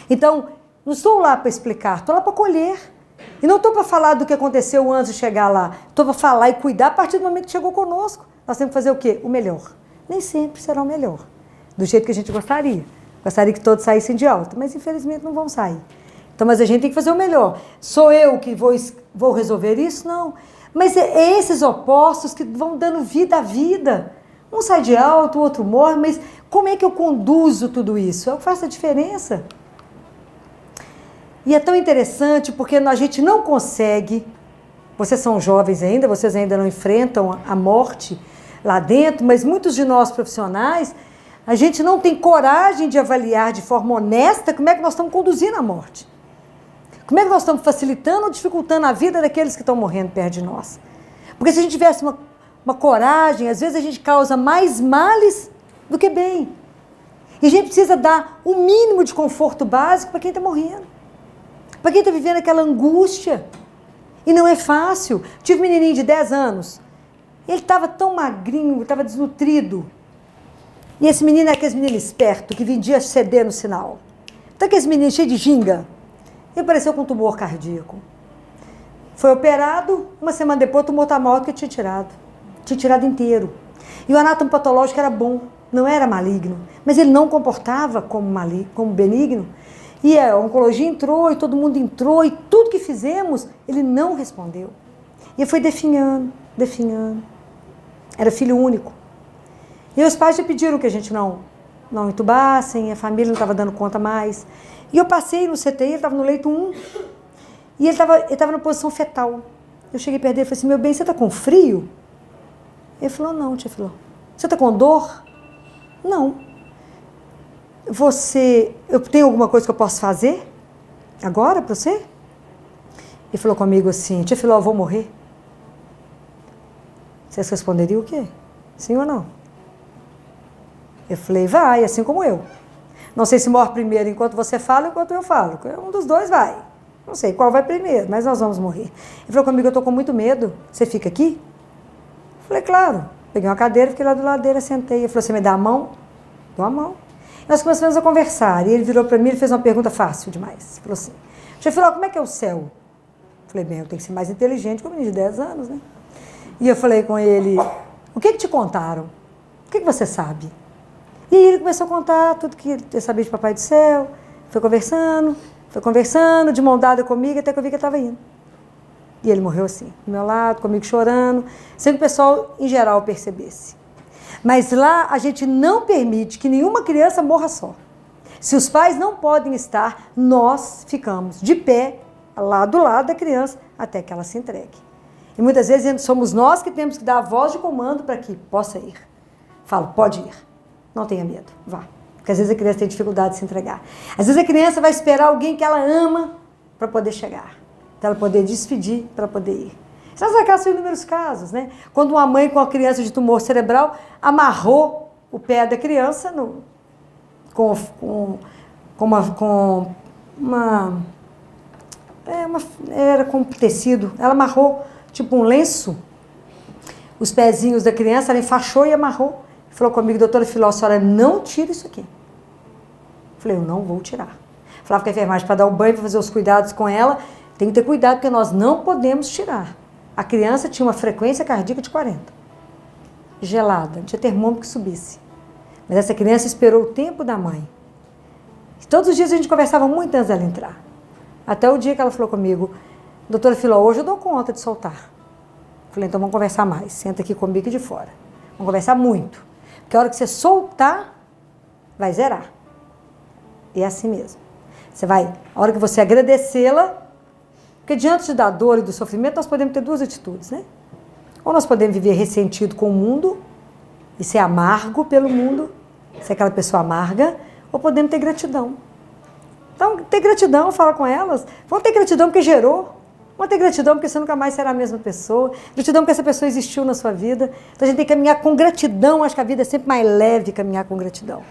Então, não estou lá para explicar, estou lá para colher. E não estou para falar do que aconteceu antes de chegar lá. Estou para falar e cuidar a partir do momento que chegou conosco. Nós temos que fazer o quê? O melhor. Nem sempre será o melhor. Do jeito que a gente gostaria. Gostaria que todos saíssem de alta, mas infelizmente não vão sair. Então, mas a gente tem que fazer o melhor. Sou eu que vou resolver isso? Não. Mas é esses opostos que vão dando vida à vida. Um sai de alto, o outro morre, mas como é que eu conduzo tudo isso? É o que faz a diferença. E é tão interessante porque a gente não consegue, vocês são jovens ainda, vocês ainda não enfrentam a morte lá dentro, mas muitos de nós profissionais, a gente não tem coragem de avaliar de forma honesta como é que nós estamos conduzindo a morte. Como é que nós estamos facilitando ou dificultando a vida daqueles que estão morrendo perto de nós? Porque se a gente tivesse uma coragem, às vezes a gente causa mais males do que bem. E a gente precisa dar o mínimo de conforto básico para quem está morrendo. Para quem está vivendo aquela angústia. E não é fácil. Tive um menininho de 10 anos. Ele estava tão magrinho, estava desnutrido. E esse menino é aquele menino esperto que vendia CD no sinal. Então aquele menino cheio de ginga. Ele apareceu com um tumor cardíaco. Foi operado, uma semana depois o tumor estava maior do que tinha tirado. Tinha tirado inteiro. E o anátomo patológico era bom, não era maligno. Mas ele não comportava como benigno. E a oncologia entrou, e todo mundo entrou, e tudo que fizemos, ele não respondeu. E foi definhando. Era filho único. E os pais já pediram que a gente não entubassem, a família não estava dando conta mais. E eu passei no CTI, ele estava no leito 1, e ele estava na posição fetal. Eu cheguei perto dele e falei assim, meu bem, você está com frio? Ele falou, não, tia Filó. Você está com dor? Não. Eu tenho alguma coisa que eu posso fazer agora para você? Ele falou comigo assim, tia Filó, eu vou morrer. Vocês responderiam o quê? Sim ou não? Eu falei, vai, assim como eu. Não sei se morre primeiro enquanto você fala ou enquanto eu falo. Um dos dois vai. Não sei qual vai primeiro, mas nós vamos morrer. Ele falou comigo, eu estou com muito medo. Você fica aqui? Eu falei, claro. Peguei uma cadeira, fiquei lá do lado dele, sentei. Ele falou, você me dá a mão? Dou a mão. Nós começamos a conversar. E ele virou para mim e fez uma pergunta fácil demais. Ele falou assim, já falou, como é que é o céu? Eu falei, bem, eu tenho que ser mais inteligente que um menino de 10 anos, né? E eu falei com ele, o que te contaram? O que você sabe? E ele começou a contar tudo que ele sabia de Papai do Céu, foi conversando, de mão dada comigo, até que eu vi que ele estava indo. E ele morreu assim, do meu lado, comigo chorando, sem que o pessoal, em geral, percebesse. Mas lá a gente não permite que nenhuma criança morra só. Se os pais não podem estar, nós ficamos de pé, lá do lado da criança, até que ela se entregue. E muitas vezes somos nós que temos que dar a voz de comando para que possa ir. Falo, pode ir. Não tenha medo, vá. Porque às vezes a criança tem dificuldade de se entregar. Às vezes a criança vai esperar alguém que ela ama para poder chegar. Para ela poder despedir, para poder ir. Essas são inúmeros casos, né? Quando uma mãe com a criança de tumor cerebral amarrou o pé da criança era com tecido. Ela amarrou, tipo um lenço, os pezinhos da criança, ela enfaixou e amarrou. Falou comigo, doutora Filó, a senhora não tira isso aqui. Falei, eu não vou tirar. Falava que a enfermagem, para dar o banho, para fazer os cuidados com ela, tem que ter cuidado, porque nós não podemos tirar. A criança tinha uma frequência cardíaca de 40. Gelada, não tinha termômetro que subisse. Mas essa criança esperou o tempo da mãe. E todos os dias a gente conversava muito antes dela entrar. Até o dia que ela falou comigo, doutora Filó, hoje eu dou conta de soltar. Falei, então vamos conversar mais. Senta aqui comigo e de fora. Vamos conversar muito. Porque a hora que você soltar, vai zerar. E é assim mesmo. A hora que você agradecê-la, porque diante da dor e do sofrimento, nós podemos ter duas atitudes, né? Ou nós podemos viver ressentido com o mundo e ser amargo pelo mundo, ser aquela pessoa amarga, ou podemos ter gratidão. Então, ter gratidão, fala com elas. Vamos ter gratidão porque gerou. Vamos ter gratidão porque você nunca mais será a mesma pessoa. Gratidão porque essa pessoa existiu na sua vida. Então a gente tem que caminhar com gratidão. Acho que a vida é sempre mais leve caminhar com gratidão.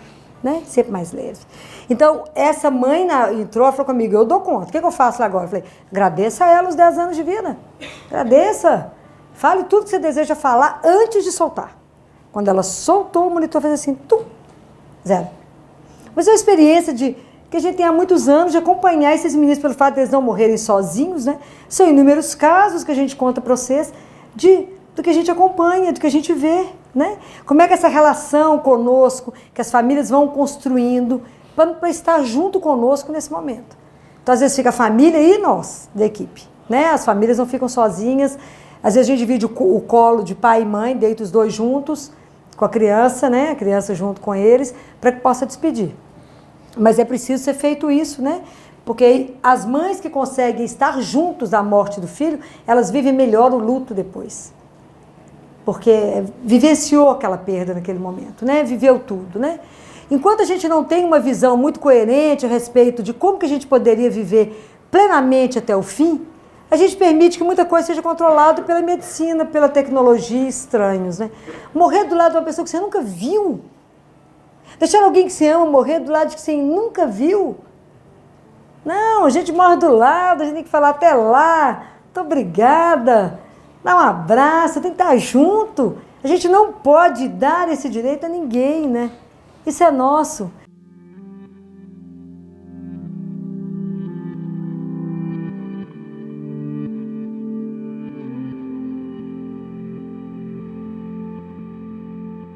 Né? Sempre mais leve. Então, essa mãe entrou e falou comigo, eu dou conta. O que eu faço lá agora? Eu falei, agradeça a ela os 10 anos de vida. Agradeça. Fale tudo que você deseja falar antes de soltar. Quando ela soltou, o monitor fez assim, tum, zero. Mas é uma experiência de que a gente tem há muitos anos de acompanhar esses meninos pelo fato de eles não morrerem sozinhos, né? São inúmeros casos que a gente conta para vocês do que a gente acompanha, do que a gente vê, né? Como é que essa relação conosco, que as famílias vão construindo para estar junto conosco nesse momento. Então, às vezes fica a família e nós, da equipe, né? As famílias não ficam sozinhas, às vezes a gente divide o colo de pai e mãe, deita os dois juntos, com a criança, né? A criança junto com eles, para que possa despedir. Mas é preciso ser feito isso, né? Porque as mães que conseguem estar juntos da morte do filho, elas vivem melhor o luto depois. Porque vivenciou aquela perda naquele momento, né? Viveu tudo, né? Enquanto a gente não tem uma visão muito coerente a respeito de como que a gente poderia viver plenamente até o fim, a gente permite que muita coisa seja controlada pela medicina, pela tecnologia, estranhos, né? Morrer do lado de uma pessoa que você nunca viu. Deixar alguém que você ama morrer do lado de que você nunca viu. Não, a gente morre do lado, a gente tem que falar até lá, muito obrigada, dá um abraço, tem que estar junto. A gente não pode dar esse direito a ninguém, né? Isso é nosso.